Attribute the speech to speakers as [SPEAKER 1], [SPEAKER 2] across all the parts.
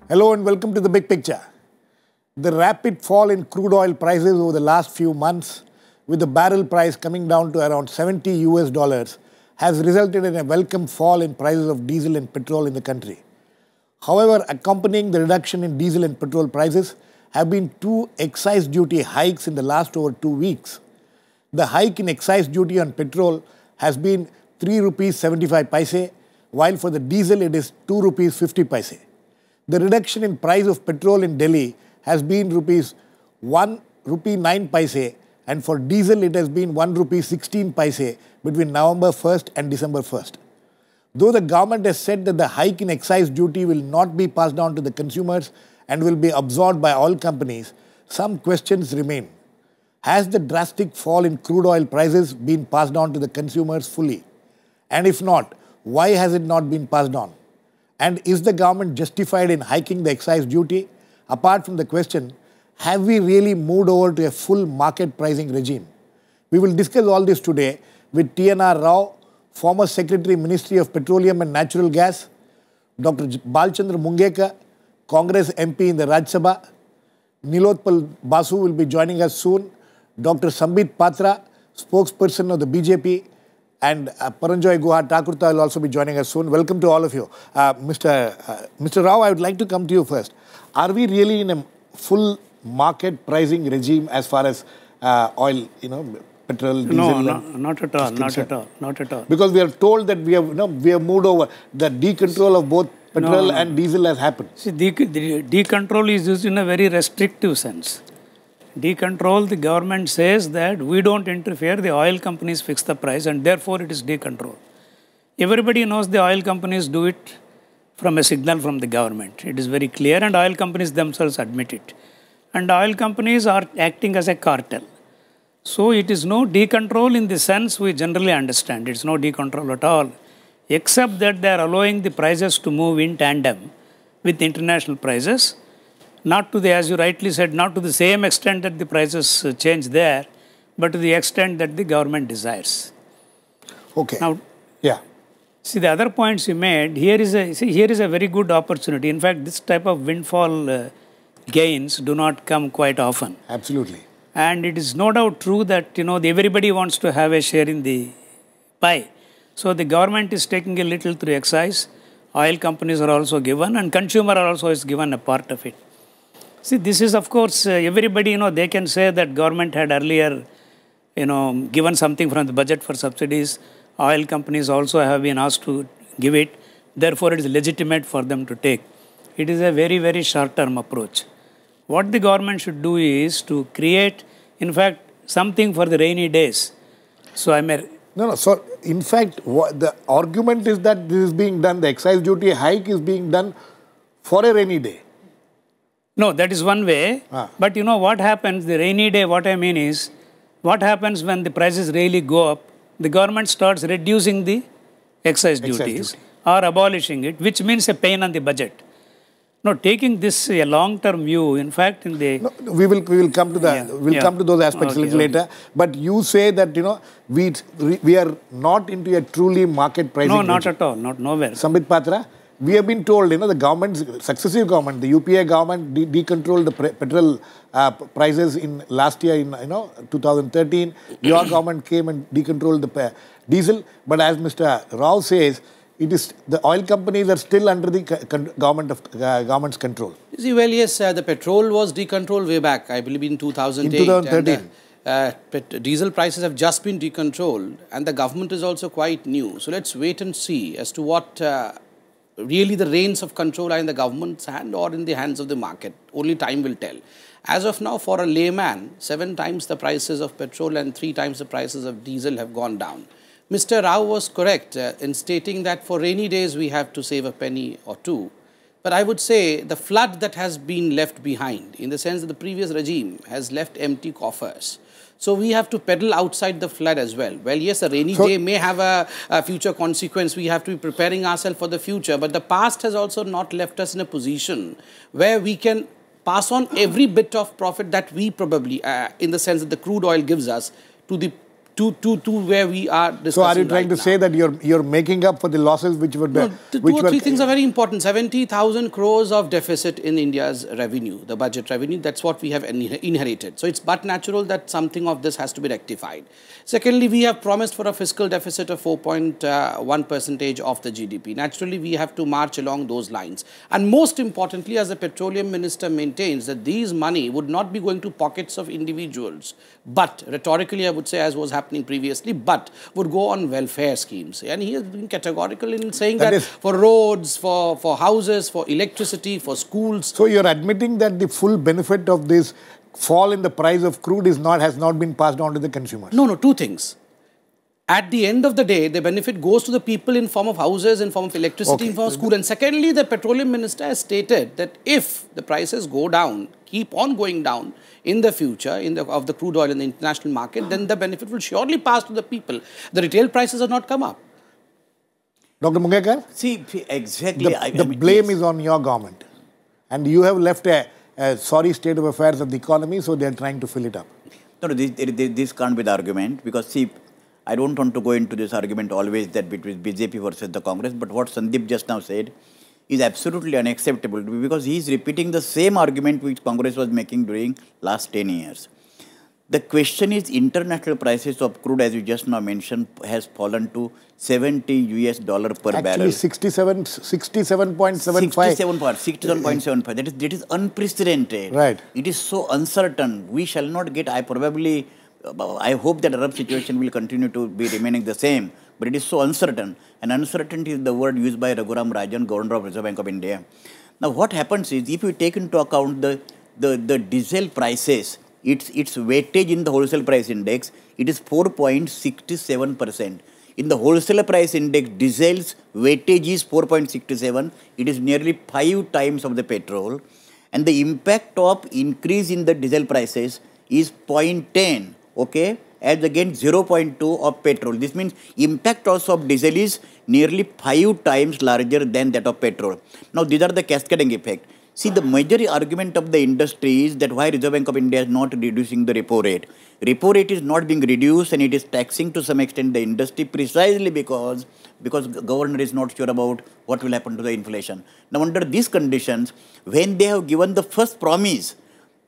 [SPEAKER 1] Hello and welcome to the big picture. The rapid fall in crude oil prices over the last few months, with the barrel price coming down to around $70 has resulted in a welcome fall in prices of diesel and petrol in the country. However, accompanying the reduction in diesel and petrol prices have been two excise duty hikes in the last over 2 weeks. The hike in excise duty on petrol has been 3 rupees 75 paise, while for the diesel it is 2 rupees 50 paise. The reduction in price of petrol in Delhi has been ₹1 rupee 9 paise, and for diesel it has been 1 rupee 16 paise between November 1st and December 1st. Though the government has said that the hike in excise duty will not be passed on to the consumers and will be absorbed by oil companies, some questions remain. Has the drastic fall in crude oil prices been passed on to the consumers fully? And if not, why has it not been passed on? And is the government justified in hiking the excise duty? Apart from the question, have we really moved over to a full market pricing regime? We will discuss all this today with T.N.R. Rao, former Secretary, Ministry of Petroleum and Natural Gas, Dr. Bhalchandra Mungekar, Congress MP in the Rajya Sabha, Nilotpal Basu will be joining us soon, Dr. Sambit Patra, spokesperson of the BJP, and Paranjoy Guha Thakurta will also be joining us soon. Welcome to all of you. Mr. Rao, I would like to come to you first. Are we really in a full market pricing regime as far as oil, petrol, diesel?
[SPEAKER 2] No, not at all, not at all.
[SPEAKER 1] Because we are told that we have moved over, the decontrol of both petrol and diesel has happened.
[SPEAKER 2] See, decontrol is used in a very restrictive sense. Decontrol, the government says that we don't interfere, the oil companies fix the price and therefore it is decontrol. Everybody knows the oil companies do it from a signal from the government. It is very clear and oil companies themselves admit it. And oil companies are acting as a cartel. So it is no decontrol in the sense we generally understand. It's no decontrol at all, except that they are allowing the prices to move in tandem with international prices. Not to the, as you rightly said, not to the same extent that the prices change there, but to the extent that the government desires.
[SPEAKER 1] Okay.
[SPEAKER 2] Now,
[SPEAKER 1] yeah.
[SPEAKER 2] See, the other points you made, here is a very good opportunity. In fact, this type of windfall gains do not come quite often.
[SPEAKER 1] Absolutely.
[SPEAKER 2] And it is no doubt true that, everybody wants to have a share in the pie. So the government is taking a little through excise. Oil companies are also given and consumer are also is given a part of it. See, this is, of course, everybody, they can say that government had earlier, given something from the budget for subsidies. Oil companies also have been asked to give it. Therefore, it is legitimate for them to take. It is a very, very short-term approach. What the government should do is to create, in fact, something for the rainy days. So I may...
[SPEAKER 1] No. So, in fact, the argument is that this is being done, the excise duty hike is being done for a rainy day.
[SPEAKER 2] No, that is one way. But what happens, the rainy day, what I mean is, what happens when the prices really go up, the government starts reducing the excise duties or abolishing it, which means a pain on the budget. No, taking this a long-term view, in fact, in the...
[SPEAKER 1] No, we will come to that. Come to those aspects a little later. But you say that, we are not into a truly market pricing.
[SPEAKER 2] No, not at all. Not nowhere.
[SPEAKER 1] Sambit Patra, we have been told, the government, successive government, the UPA government decontrolled the petrol prices in last year in 2013. Your government came and decontrolled the diesel. But as Mr. Rao says, it is the oil companies are still under the government's control.
[SPEAKER 3] See, well, yes, the petrol was decontrolled way back, I believe, in 2008.
[SPEAKER 1] In 2013.
[SPEAKER 3] And, diesel prices have just been decontrolled, and the government is also quite new. So let's wait and see as to what really the reins of control are in the government's hand or in the hands of the market. Only time will tell. As of now, for a layman, 7 times the prices of petrol and 3 times the prices of diesel have gone down. Mr. Rao was correct in stating that for rainy days we have to save a penny or two. But I would say the flood that has been left behind, in the sense that the previous regime has left empty coffers. So we have to pedal outside the flood as well. Well, yes, a rainy day may have a future consequence. We have to be preparing ourselves for the future. But the past has also not left us in a position where we can pass on every bit of profit that we probably, in the sense that the crude oil gives us, to the to where we are discussing.
[SPEAKER 1] So are you trying to say that you're making up for the losses which were
[SPEAKER 3] no, two or three things are very important. 70,000 crores of deficit in India's revenue, the budget revenue, that's what we have inherited. So it's but natural that something of this has to be rectified. Secondly, we have promised for a fiscal deficit of 4.1% of the GDP. Naturally, we have to march along those lines. And most importantly, as the Petroleum Minister maintains that these money would not be going to pockets of individuals, but rhetorically I would say, as was happening previously, but would go on welfare schemes. And he has been categorical in saying that for roads, for houses, for electricity, for schools.
[SPEAKER 1] So you're admitting that the full benefit of this fall in the price of crude has not been passed on to the consumers?
[SPEAKER 3] No, two things. At the end of the day, the benefit goes to the people in form of houses, in form of electricity, in form of school. And secondly, the Petroleum Minister has stated that if the prices go down, keep on going down in the future of the crude oil in the international market, then the benefit will surely pass to the people. The retail prices have not come up.
[SPEAKER 1] Dr. Mungekar?
[SPEAKER 4] See, exactly.
[SPEAKER 1] The blame is on your government. And you have left a sorry state of affairs of the economy, so they are trying to fill it up.
[SPEAKER 4] No, this can't be the argument, because see, I don't want to go into this argument always that between BJP versus the Congress, but what Sandeep just now said is absolutely unacceptable, because he is repeating the same argument which Congress was making during last 10 years. The question is, international prices of crude, as you just now mentioned, has fallen to $70 per barrel.
[SPEAKER 1] Actually, 67.75.
[SPEAKER 4] 67.75. That is unprecedented.
[SPEAKER 1] Right.
[SPEAKER 4] It is so uncertain. We shall not get. I hope that Arab situation will continue to be remaining the same. But it is so uncertain. And uncertainty is the word used by Raghuram Rajan, Governor of Reserve Bank of India. Now, what happens is, if you take into account the diesel prices, its weightage in the wholesale price index, it is 4.67%. In the wholesale price index, diesel's weightage is 4.67. It is nearly 5 times of the petrol. And the impact of increase in the diesel prices is 0.10, okay, as against 0.2 of petrol. This means impact also of diesel is nearly 5 times larger than that of petrol. Now, these are the cascading effect. See, the major argument of the industry is that why Reserve Bank of India is not reducing the repo rate. Repo rate is not being reduced, and it is taxing to some extent the industry precisely because governor is not sure about what will happen to the inflation. Now, under these conditions, when they have given the first promise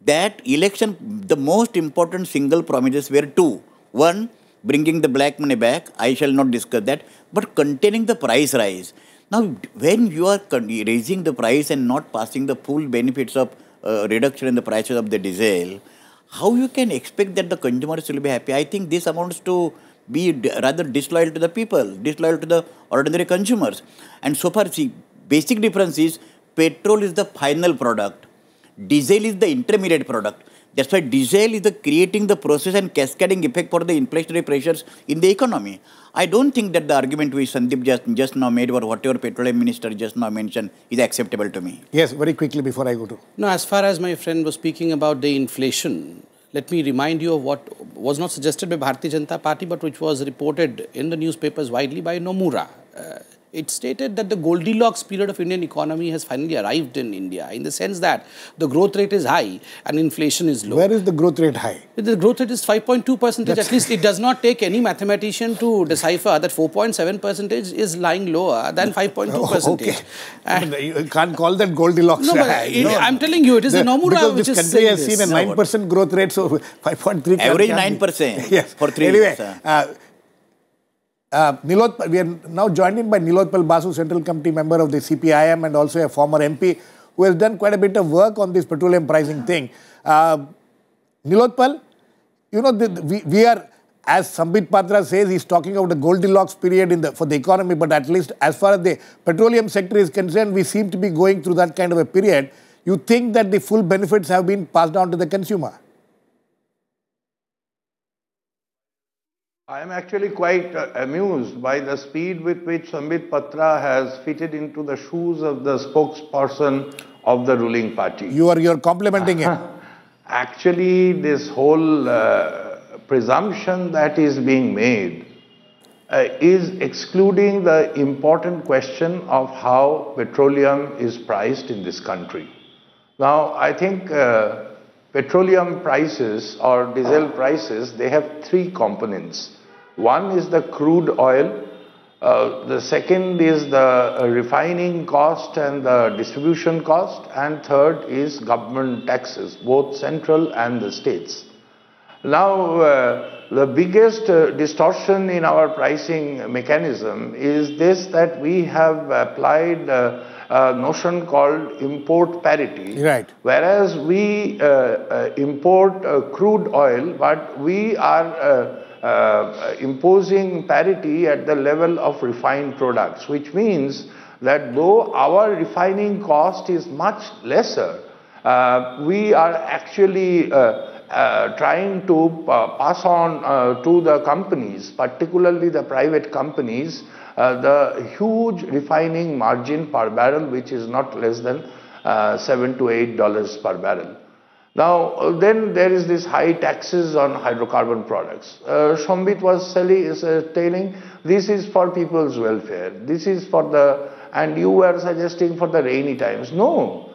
[SPEAKER 4] that election, the most important single promises were two. One, bringing the black money back. I shall not discuss that. But containing the price rise. Now, when you are raising the price and not passing the full benefits of reduction in the prices of the diesel, how you can expect that the consumers will be happy? I think this amounts to be rather disloyal to the people, disloyal to the ordinary consumers. And so far, see, basic difference is petrol is the final product. Diesel is the intermediate product. That's why diesel is creating the process and cascading effect for the inflationary pressures in the economy. I don't think that the argument which Sandeep just now made, or whatever Petroleum Minister just now mentioned, is acceptable to me.
[SPEAKER 1] Yes, very quickly before I go to...
[SPEAKER 3] No, as far as my friend was speaking about the inflation, let me remind you of what was not suggested by Bharatiya Janata Party, but which was reported in the newspapers widely by Nomura. It stated that the Goldilocks period of Indian economy has finally arrived in India, in the sense that the growth rate is high and inflation is low.
[SPEAKER 1] Where is the growth rate high?
[SPEAKER 3] The growth rate is 5.2%. At least it does not take any mathematician to decipher that 4.7% is lying lower than 5.2%.
[SPEAKER 1] Okay. You can't call that Goldilocks.
[SPEAKER 3] No, but I'm telling you, it is the Nomura which is saying
[SPEAKER 1] this. Country has seen a 9% growth rate, so 5.3%.
[SPEAKER 4] Average 9%.
[SPEAKER 1] Yes.
[SPEAKER 4] For 3
[SPEAKER 1] years.
[SPEAKER 4] Anyway,
[SPEAKER 1] Nilotpal, we are now joined in by Nilotpal Basu, Central Committee member of the CPI-M and also a former MP who has done quite a bit of work on this petroleum pricing thing. Nilotpal, you know, we are, as Sambit Patra says, he's talking about the Goldilocks period for the economy, but at least as far as the petroleum sector is concerned, we seem to be going through that kind of a period. You think that the full benefits have been passed on to the consumer?
[SPEAKER 5] I am actually quite amused by the speed with which Sambit Patra has fitted into the shoes of the spokesperson of the ruling party.
[SPEAKER 1] You're complimenting him.
[SPEAKER 5] Actually, this whole presumption that is being made is excluding the important question of how petroleum is priced in this country. Now, I think petroleum prices or diesel prices, they have three components. One is the crude oil. The second is the refining cost and the distribution cost. And third is government taxes, both central and the states. Now, the biggest distortion in our pricing mechanism is this, that we have applied a notion called import parity.
[SPEAKER 1] Right.
[SPEAKER 5] Whereas we import crude oil, but we are imposing parity at the level of refined products, which means that though our refining cost is much lesser, we are actually trying to pass on to the companies, particularly the private companies, the huge refining margin per barrel, which is not less than $7 to $8 per barrel. Now, then there is this high taxes on hydrocarbon products. Sambit was telling this is for people's welfare. This is for the, and you were suggesting for the rainy times. No,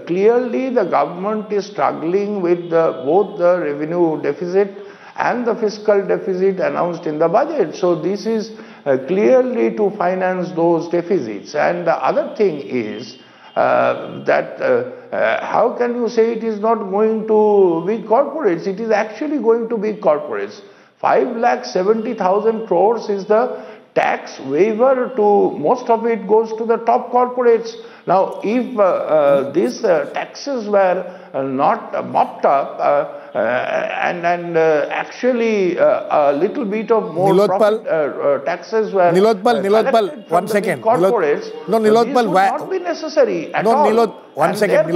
[SPEAKER 5] clearly the government is struggling with both the revenue deficit and the fiscal deficit announced in the budget. So this is clearly to finance those deficits. And the other thing is how can you say it is not going to big corporates? It is actually going to big corporates. 5,70,000 crores is the tax waiver to, most of it goes to the top corporates. Now, if these taxes were not mopped up and actually a little bit of more
[SPEAKER 1] Nilotpal,
[SPEAKER 5] taxes were
[SPEAKER 1] Nilotpal, one second.
[SPEAKER 5] Corporates,
[SPEAKER 1] Nilotpal,
[SPEAKER 5] this would not be necessary at all.
[SPEAKER 1] Nilotpal, one second,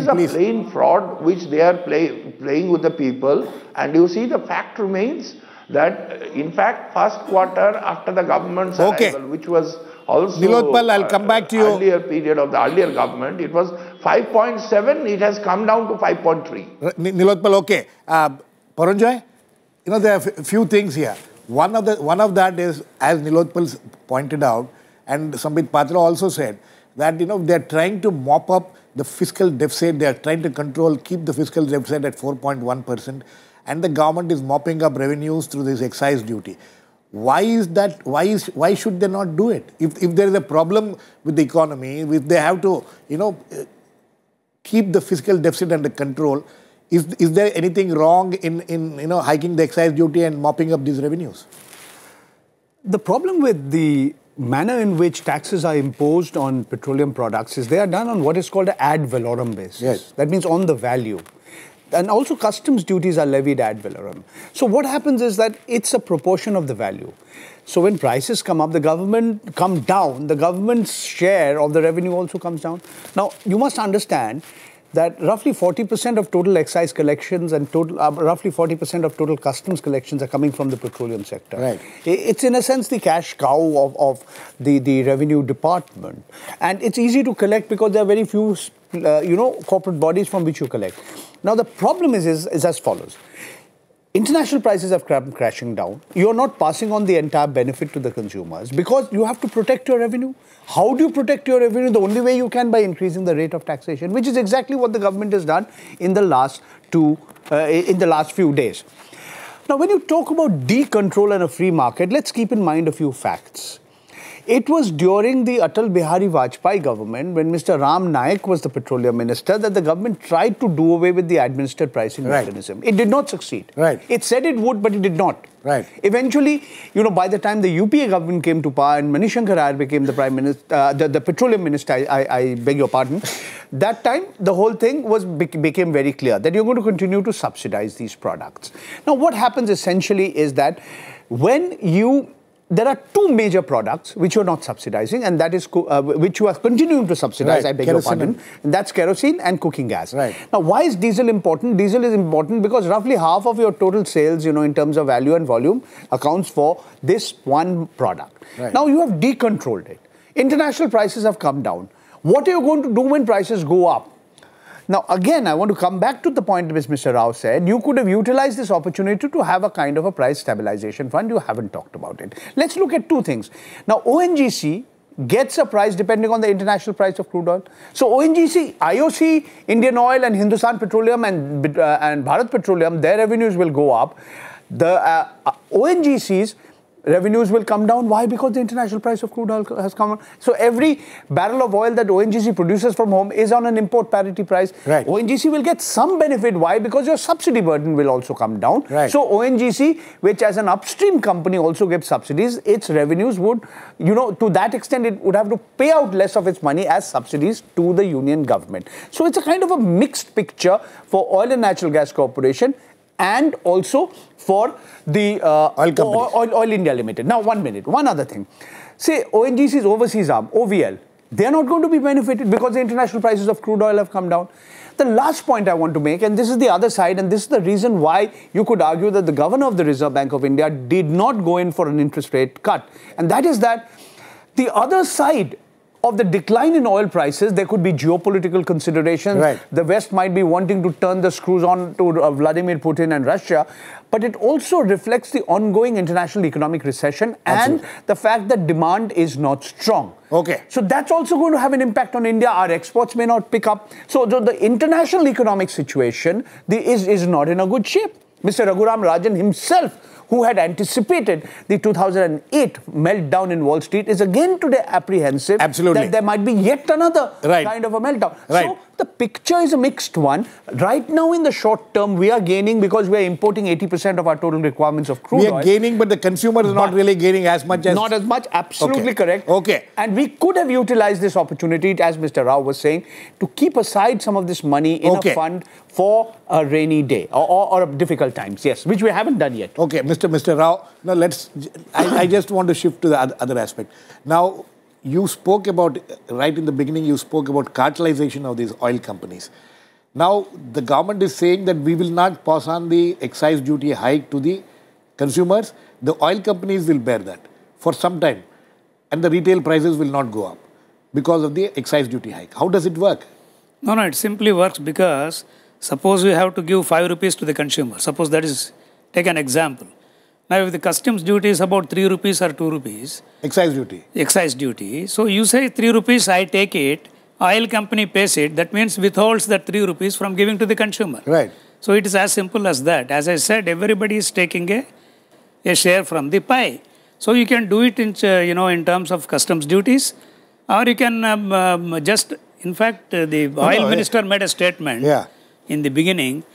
[SPEAKER 1] please.
[SPEAKER 5] This is a plain fraud which they are playing with the people, and you see the fact remains that in fact first quarter after the government's arrival, which was also
[SPEAKER 1] Nilotpal, I'll come back to you.
[SPEAKER 5] Earlier period of the earlier government, it was 5.7, it has come down to 5.3.
[SPEAKER 1] Nilotpal, okay. Paranjoy, you know, there are a few things here. One of that is, as Nilotpal pointed out, and Sambit Patra also said, that, you know, they're trying to mop up the fiscal deficit, they're trying to keep the fiscal deficit at 4.1%, and the government is mopping up revenues through this excise duty. Why is that? Why should they not do it? If there is a problem with the economy, if they have to, you know, keep the fiscal deficit under control, is there anything wrong in you know, hiking the excise duty and mopping up these revenues?
[SPEAKER 6] The problem with the manner in which taxes are imposed on petroleum products is they are done on what is called an ad valorem basis.
[SPEAKER 1] Yes.
[SPEAKER 6] That means on the value. And also customs duties are levied ad valorem. So what happens is that it's a proportion of the value. So when prices come up, the government come down, the government's share of the revenue also comes down. Now, you must understand that roughly 40% of total excise collections and roughly 40% of total customs collections are coming from the petroleum sector.
[SPEAKER 1] Right.
[SPEAKER 6] It's in a sense the cash cow of the revenue department. And it's easy to collect because there are very few corporate bodies from which you collect. Now the problem is as follows. International prices have come crashing down. You're not passing on the entire benefit to the consumers because you have to protect your revenue. How do you protect your revenue? The only way you can by increasing the rate of taxation, which is exactly what the government has done in the last few days. Now, when you talk about decontrol and a free market, let's keep in mind a few facts. It was during the Atal Bihari Vajpayee government, when Mr. Ram Naik was the petroleum minister, that the government tried to do away with the administered pricing mechanism. It did not succeed.
[SPEAKER 1] Right.
[SPEAKER 6] It said it would, but it did not.
[SPEAKER 1] Right.
[SPEAKER 6] Eventually, by the time the UPA government came to power and Manish Shankar Ayar became the prime minister, the petroleum minister, I beg your pardon, that time the whole thing became very clear that you're going to continue to subsidize these products. Now, what happens essentially is that there are two major products which you're not subsidizing, and that is which you are continuing to subsidize, I beg your pardon, and that's kerosene and cooking gas.
[SPEAKER 1] Right.
[SPEAKER 6] Now, why is diesel important? Diesel is important because roughly half of your total sales, in terms of value and volume, accounts for this one product.
[SPEAKER 1] Right.
[SPEAKER 6] Now, you have decontrolled it. International prices have come down. What are you going to do when prices go up? Now, again, I want to come back to the point which Mr. Rao said. You could have utilized this opportunity to have a kind of a price stabilization fund. You haven't talked about it. Let's look at two things. Now, ONGC gets a price depending on the international price of crude oil. So, ONGC, IOC, Indian Oil and Hindustan Petroleum and Bharat Petroleum, their revenues will go up. The ONGC's revenues will come down. Why? Because the international price of crude oil has come down. So every barrel of oil that ONGC produces from home is on an import parity price.
[SPEAKER 1] Right.
[SPEAKER 6] ONGC will get some benefit. Why? Because your subsidy burden will also come down.
[SPEAKER 1] Right.
[SPEAKER 6] So ONGC, which as an upstream company also gives subsidies, its revenues would, to that extent, it would have to pay out less of its money as subsidies to the union government. So it's a kind of a mixed picture for Oil and Natural Gas Corporation and also for the Oil India Limited. Now, 1 minute. One other thing. Say ONGC's overseas arm, OVL, they are not going to be benefited because the international prices of crude oil have come down. The last point I want to make, and this is the other side, and this is the reason why you could argue that the governor of the Reserve Bank of India did not go in for an interest rate cut. And that is that the other side of the decline in oil prices, there could be geopolitical considerations.
[SPEAKER 1] Right.
[SPEAKER 6] The West might be wanting to turn the screws on to Vladimir Putin and Russia. But it also reflects the ongoing international economic recession and the fact that demand is not strong.
[SPEAKER 1] Okay.
[SPEAKER 6] So that's also going to have an impact on India. Our exports may not pick up. So the international economic situation is not in a good shape. Mr. Raghuram Rajan himself, who had anticipated the 2008 meltdown in Wall Street, is again today apprehensive that there might be yet another kind of a meltdown. So the picture is a mixed one. Right now, in the short term, we are gaining because we are importing 80% of our total requirements of crude oil.
[SPEAKER 1] We are gaining, but the consumer is not really gaining as much as...
[SPEAKER 6] Not as much, absolutely correct.
[SPEAKER 1] Okay.
[SPEAKER 6] And we could have utilized this opportunity, as Mr. Rao was saying, to keep aside some of this money in a fund for a rainy day or difficult times, yes, which we haven't done yet.
[SPEAKER 1] Okay, Mr. Rao, now I just want to shift to the other aspect. Now, you spoke about, right in the beginning, you spoke about cartelization of these oil companies. Now, the government is saying that we will not pass on the excise duty hike to the consumers. The oil companies will bear that for some time. And the retail prices will not go up because of the excise duty hike. How does it work?
[SPEAKER 2] No, it simply works because suppose we have to give 5 rupees to the consumer. Suppose that is, take an example. Now, if the customs duty is about 3 rupees or 2 rupees.
[SPEAKER 1] Excise duty.
[SPEAKER 2] Excise duty. So, you say 3 rupees, I take it, oil company pays it. That means withholds that 3 rupees from giving to the consumer.
[SPEAKER 1] Right.
[SPEAKER 2] So, it is as simple as that. As I said, everybody is taking a share from the pie. So, you can do it in, in terms of customs duties, or you can just, in fact, the oil minister made a statement in the beginning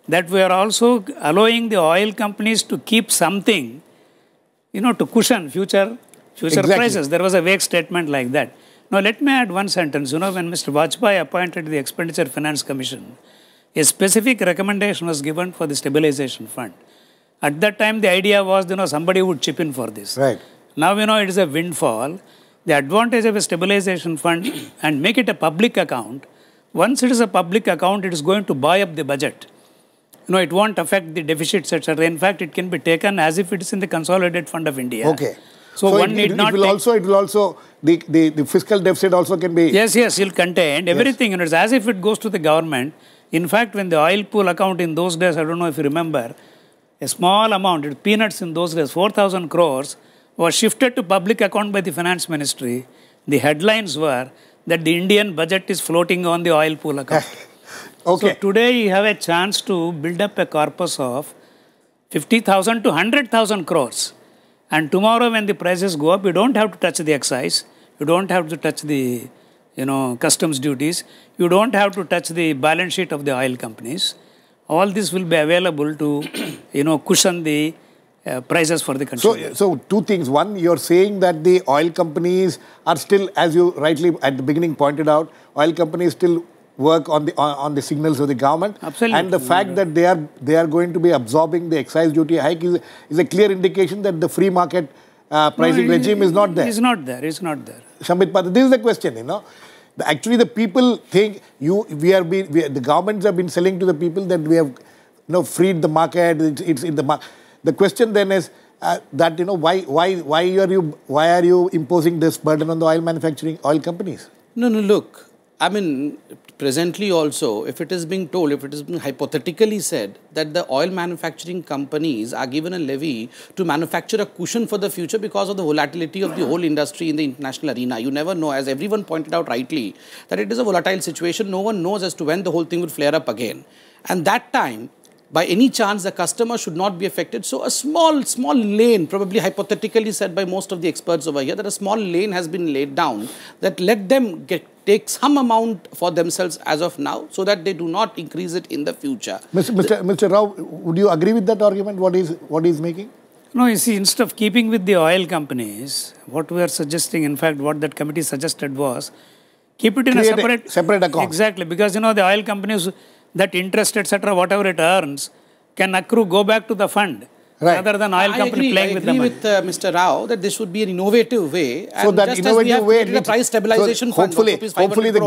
[SPEAKER 2] that we are also allowing the oil companies to keep something, to cushion future prices. There was a vague statement like that. Now, let me add one sentence. When Mr. Vajpayee appointed the Expenditure Finance Commission, a specific recommendation was given for the stabilization fund. At that time, the idea was, somebody would chip in for this.
[SPEAKER 1] Right.
[SPEAKER 2] Now, it is a windfall. The advantage of a stabilization fund and make it a public account. Once it is a public account, it is going to buy up the budget. It won't affect the deficits, etc. In fact, it can be taken as if it is in the Consolidated Fund of India.
[SPEAKER 1] Okay.
[SPEAKER 2] So one need not.
[SPEAKER 1] It will also the fiscal deficit also can be.
[SPEAKER 2] Yes, you'll contain everything. It's as if it goes to the government. In fact, when the oil pool account in those days, I don't know if you remember, a small amount, peanuts in those days, 4,000 crores, was shifted to public account by the finance ministry. The headlines were that the Indian budget is floating on the oil pool account.
[SPEAKER 1] Okay.
[SPEAKER 2] So today you have a chance to build up a corpus of 50,000 to 100,000 crores. And tomorrow when the prices go up, you don't have to touch the excise. You don't have to touch the, customs duties. You don't have to touch the balance sheet of the oil companies. All this will be available to, cushion the prices for the consumer.
[SPEAKER 1] So two things. One, you're saying that the oil companies are still, as you rightly at the beginning pointed out, oil companies still work on the signals of the government.
[SPEAKER 2] Absolutely.
[SPEAKER 1] And the fact that they are going to be absorbing the excise duty hike is a clear indication that the free market pricing regime is not there.
[SPEAKER 2] It's not there.
[SPEAKER 1] Sambit, Patra, this is the question, Actually, the people think the governments have been selling to the people that we have freed the market, it's in the market. The question then is that, why are you imposing this burden on the oil companies?
[SPEAKER 3] No, look. Presently also, if it is being hypothetically said that the oil manufacturing companies are given a levy to manufacture a cushion for the future because of the volatility of the whole industry in the international arena. You never know, as everyone pointed out rightly, that it is a volatile situation. No one knows as to when the whole thing will flare up again. And that time, by any chance, the customer should not be affected. So a small lane, probably hypothetically said by most of the experts over here, that a small lane has been laid down that let them take some amount for themselves as of now so that they do not increase it in the future.
[SPEAKER 1] Mr. Rao, would you agree with that argument, what he's making?
[SPEAKER 2] No, you see, instead of keeping with the oil companies, what we are suggesting, in fact, what that committee suggested was, keep it in a
[SPEAKER 1] separate account.
[SPEAKER 2] Exactly, because, the oil companies, that interest, etc., whatever it earns, can accrue, go back to the fund.
[SPEAKER 1] Right.
[SPEAKER 2] Rather than oil company playing with the money.
[SPEAKER 3] I agree with Mr. Rao that this would be an innovative way.
[SPEAKER 1] So that
[SPEAKER 3] just
[SPEAKER 1] innovative
[SPEAKER 3] as we have
[SPEAKER 1] way,
[SPEAKER 3] created a price stabilization fund,
[SPEAKER 1] hopefully the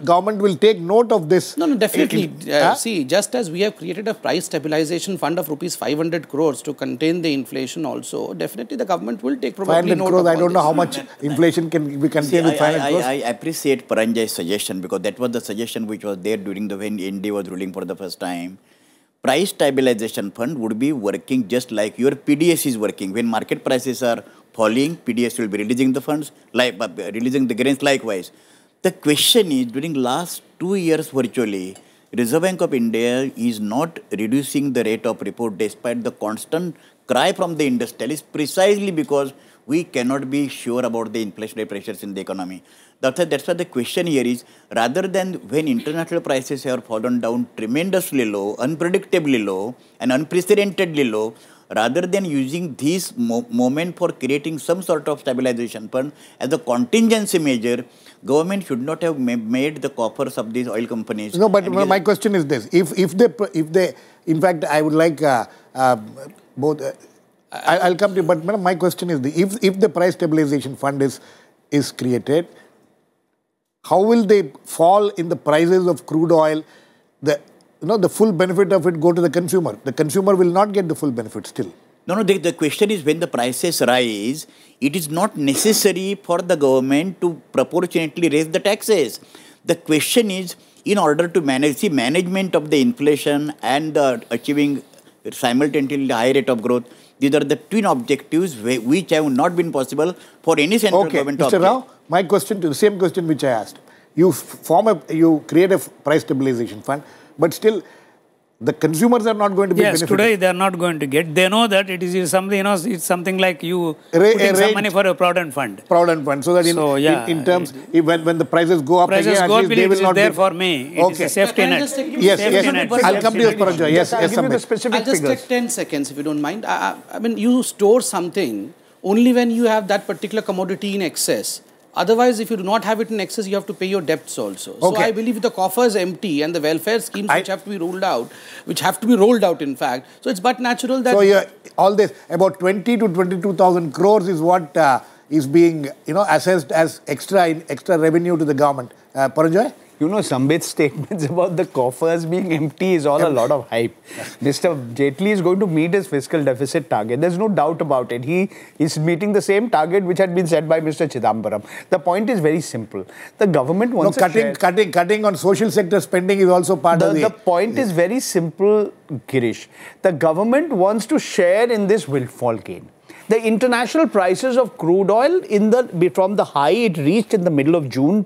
[SPEAKER 1] government will take note of this.
[SPEAKER 3] No, definitely. See, just as we have created a price stabilization fund of rupees 500 crores to contain the inflation also, definitely the government will take probably note of
[SPEAKER 1] I don't know how much inflation can be contained with 500 crores.
[SPEAKER 4] I appreciate Paranjoy's suggestion because that was the suggestion which was there during when ND was ruling for the first time. Price stabilization fund would be working just like your PDS is working. When market prices are falling, PDS will be releasing the funds, releasing the grains likewise. The question is, during last 2 years virtually, Reserve Bank of India is not reducing the rate of repo despite the constant cry from the industrialists precisely because we cannot be sure about the inflationary pressures in the economy. That's why the question here is, rather than when international prices have fallen down tremendously low, unpredictably low, and unprecedentedly low, rather than using this moment for creating some sort of stabilization fund as a contingency measure, government should not have made the coffers of these oil companies.
[SPEAKER 1] No, but my question is this: if they, in fact, I would like both. I'll come to you, but my question is if the price stabilization fund is created, how will they fall in the prices of crude oil? The full benefit of it go to the consumer. The consumer will not get the full benefit still.
[SPEAKER 4] No, the question is when the prices rise, it is not necessary for the government to proportionately raise the taxes. The question is, in order to management of the inflation and achieving simultaneously high rate of growth, these are the twin objectives which have not been possible for any central government.
[SPEAKER 1] Mr. Rao, my question to the same question which I asked. You create a price stabilization fund, but still the consumers are not going to be benefited.
[SPEAKER 2] Today they are not going to get. They know that it is something, it's something like you putting some money for a provident fund.
[SPEAKER 1] Provident fund. So that in terms, when the prices go up again, at least they will not
[SPEAKER 2] be there for me. It is a safety net.
[SPEAKER 1] Yes. I'll come to you, Paranjoy. Yes,
[SPEAKER 3] Sambit. I'll just take 10 seconds if you don't mind. I mean, you store something only when you have that particular commodity in excess. Otherwise, if you do not have it in excess, you have to pay your debts also. So I believe the coffers empty and the welfare schemes which have to be rolled out, in fact. So it's but natural that...
[SPEAKER 1] So all this, about 20 to 22,000 crores is what is being, assessed as extra revenue to the government. Paranjoy?
[SPEAKER 6] Sambit's statements about the coffers being empty is all a lot of hype. Mr. Jaitley is going to meet his fiscal deficit target. There's no doubt about it. He is meeting the same target which had been set by Mr. Chidambaram. The point is very simple. The government wants
[SPEAKER 1] cutting on social sector spending is also part of the...
[SPEAKER 6] The point is very simple, Girish. The government wants to share in this windfall gain. The international prices of crude oil from the high it reached in the middle of June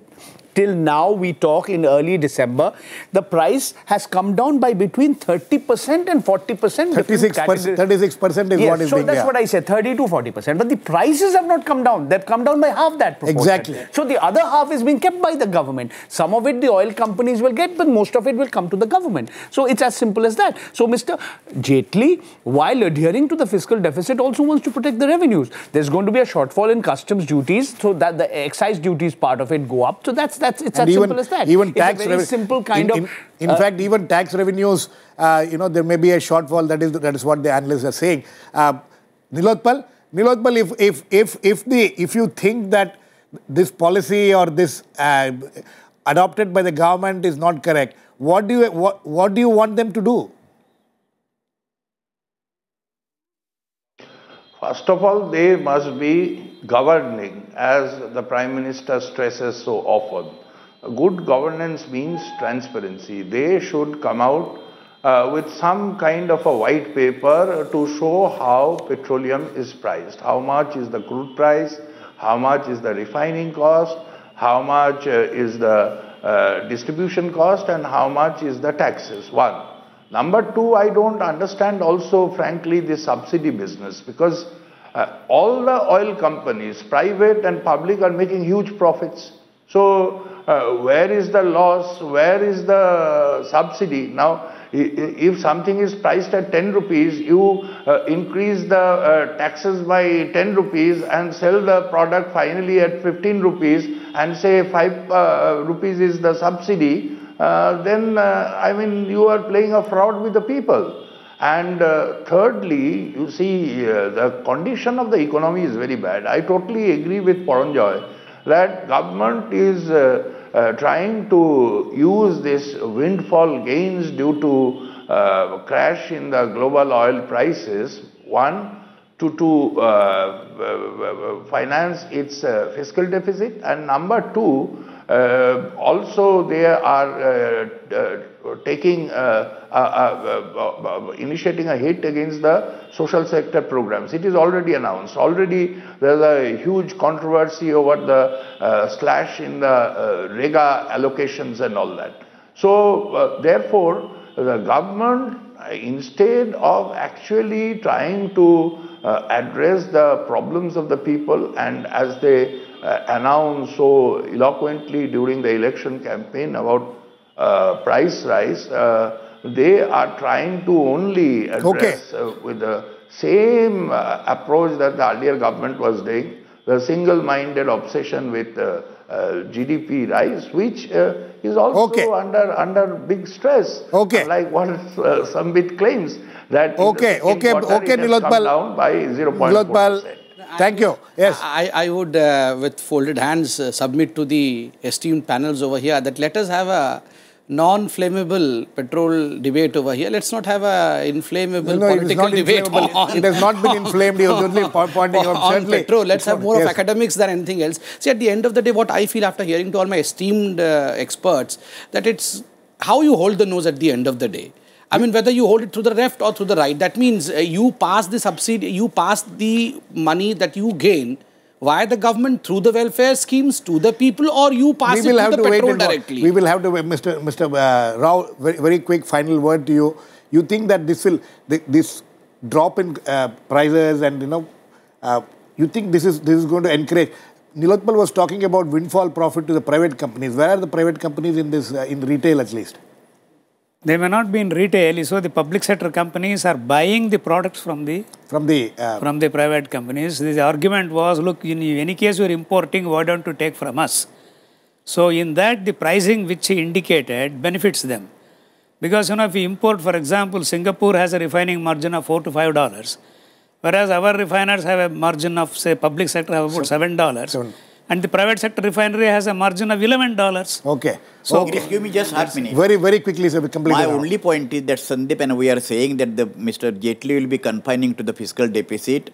[SPEAKER 6] till now, we talk in early December, the price has come down by between 30% and 40%. 36%
[SPEAKER 1] is what is
[SPEAKER 6] so that's what I said, 30 to 40%. But the prices have not come down. They've come down by half that proportion.
[SPEAKER 1] Exactly.
[SPEAKER 6] So the other half is being kept by the government. Some of it the oil companies will get, but most of it will come to the government. So it's as simple as that. So Mr. Jaitley, while adhering to the fiscal deficit, also wants to protect the revenues. There's going to be a shortfall in customs duties, so that the excise duties part of it go up. So it's as simple as that.
[SPEAKER 1] Even
[SPEAKER 6] tax it's a very simple kind of...
[SPEAKER 1] In fact, even tax revenues, there may be a shortfall. That is what the analysts are saying. Nilotpal, if you think that this policy or this adopted by the government is not correct, what do you want them to do?
[SPEAKER 5] First of all, they must be governing, as the Prime Minister stresses so often. Good governance means transparency. They should come out with some kind of a white paper to show how petroleum is priced. How much is the crude price? How much is the refining cost? How much is the distribution cost? And how much is the taxes? One. Number two, I don't understand also, frankly, the subsidy business, because all the oil companies, private and public, are making huge profits. So where is the loss? Where is the subsidy? Now, if something is priced at 10 rupees, you increase the taxes by 10 rupees and sell the product finally at 15 rupees and say 5 rupees is the subsidy, then I mean, you are playing a fraud with the people. And thirdly, you see, the condition of the economy is very bad. I totally agree with Paranjoy that government is trying to use this windfall gains due to crash in the global oil prices, one, to finance its fiscal deficit, and number two, also they are taking initiating a hit against the social sector programs. It is already announced. Already there is a huge controversy over the slash in the REGA allocations and all that. So therefore, the government, instead of actually trying to address the problems of the people, and as they announced so eloquently during the election campaign about price rise, they are trying to only address with the same approach that the earlier government was doing, the single-minded obsession with GDP rise, which is also under big stress. Like what Sambit claims, that in the second quarter it has come down by 0.4%.
[SPEAKER 1] Thank you. Yes.
[SPEAKER 3] I would, with folded hands, submit to the esteemed panels over here that let us have a non-flammable petrol debate over here. Let's not have a inflammable political debate on.
[SPEAKER 1] It has not been inflamed. He was only pointing out
[SPEAKER 3] on petrol. Let's have more of academics than anything else. See, at the end of the day, what I feel after hearing to all my esteemed experts, that it's how you hold the nose at the end of the day. I mean, whether you hold it to the left or to the right, that means you pass the subsidy, you pass the money that you gain via the government through the welfare schemes to the people, or you pass it to the petrol directly.
[SPEAKER 1] We will have to, Mr. Rao, very quick final word to you. You think that this drop in prices and, you think this is going to encourage? Nilotpal was talking about windfall profit to the private companies. Where are the private companies in this, in retail at least?
[SPEAKER 2] They may not be in retail, so the public sector companies are buying the products from the private companies. The argument was, look, in any case you are importing, why don't you take from us? So in that, the pricing which he indicated benefits them. Because, if you import, for example, Singapore has a refining margin of $4 to $5, whereas our refiners have a margin of, say, public sector have about $7. And the private sector refinery has a margin of $11.
[SPEAKER 1] Okay.
[SPEAKER 4] So, give me just half minute.
[SPEAKER 1] Very quickly, sir.
[SPEAKER 4] My only point is that Sandeep and we are saying that Mr. Jaitley will be confining to the fiscal deficit.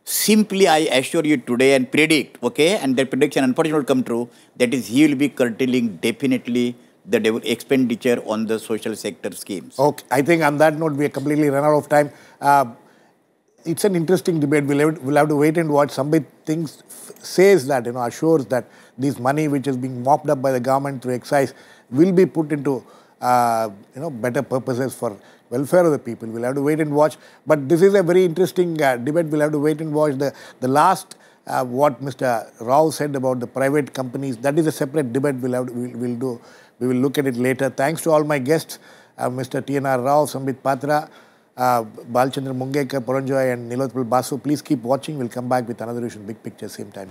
[SPEAKER 4] Simply, I assure you today and predict, and that prediction unfortunately will come true, that is, he will be curtailing definitely the expenditure on the social sector schemes.
[SPEAKER 1] Okay. I think on that note, we are completely run out of time. It's an interesting debate. We'll have to wait and watch. Sambit says that, assures that this money which is being mopped up by the government through excise will be put into, better purposes for welfare of the people. We'll have to wait and watch. But this is a very interesting debate. We'll have to wait and watch. The last, what Mr. Rao said about the private companies, that is a separate debate. We will look at it later. Thanks to all my guests, Mr. TNR Rao, Sambit Patra, Bhalchandra, Mungekar, Paranjoy and Nilotpal, Basu. Please keep watching. We'll come back with another issue, Big Picture, same time.